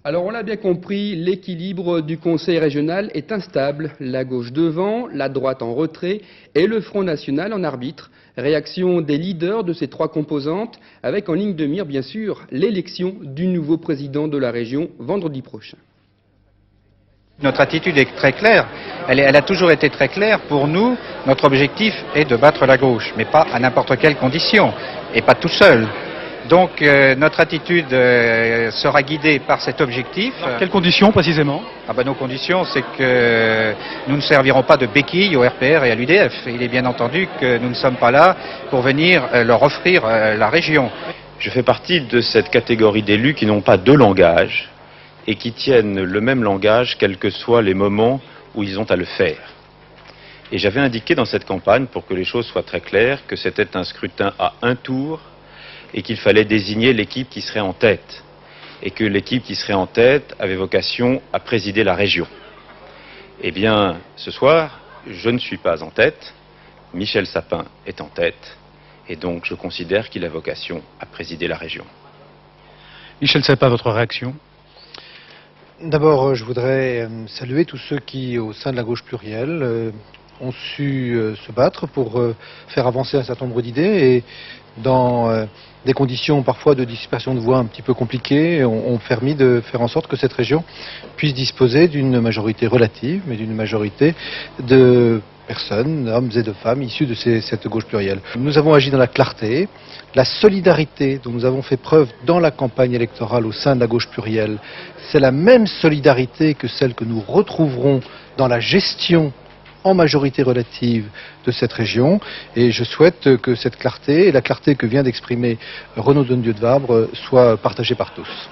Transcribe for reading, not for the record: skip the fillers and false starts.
Alors on l'a bien compris, l'équilibre du Conseil régional est instable. La gauche devant, la droite en retrait et le Front national en arbitre. Réaction des leaders de ces trois composantes, avec en ligne de mire bien sûr l'élection du nouveau président de la région vendredi prochain. Notre attitude est très claire, elle a toujours été très claire. Pour nous, notre objectif est de battre la gauche, mais pas à n'importe quelle condition, et pas tout seul. Donc notre attitude sera guidée par cet objectif. Alors, quelles conditions précisément? Nos conditions, c'est que nous ne servirons pas de béquille au RPR et à l'UDF. Il est bien entendu que nous ne sommes pas là pour venir leur offrir la région. Je fais partie de cette catégorie d'élus qui n'ont pas deux langages et qui tiennent le même langage quels que soient les moments où ils ont à le faire. Et j'avais indiqué dans cette campagne, pour que les choses soient très claires, que c'était un scrutin à un tour et qu'il fallait désigner l'équipe qui serait en tête. Et que l'équipe qui serait en tête avait vocation à présider la région. Eh bien, ce soir, je ne suis pas en tête, Michel Sapin est en tête, et donc je considère qu'il a vocation à présider la région. Michel Sapin, votre réaction? D'abord, je voudrais saluer tous ceux qui, au sein de la gauche plurielle, ont su se battre pour faire avancer un certain nombre d'idées et dans des conditions parfois de dissipation de voix un petit peu compliquées, ont permis de faire en sorte que cette région puisse disposer d'une majorité relative, mais d'une majorité de personnes, hommes et de femmes, issus de cette gauche plurielle. Nous avons agi dans la clarté, la solidarité dont nous avons fait preuve dans la campagne électorale au sein de la gauche plurielle, c'est la même solidarité que celle que nous retrouverons dans la gestion en majorité relative de cette région, et je souhaite que cette clarté, et la clarté que vient d'exprimer Renaud Dondieu de Vabre, soit partagée par tous.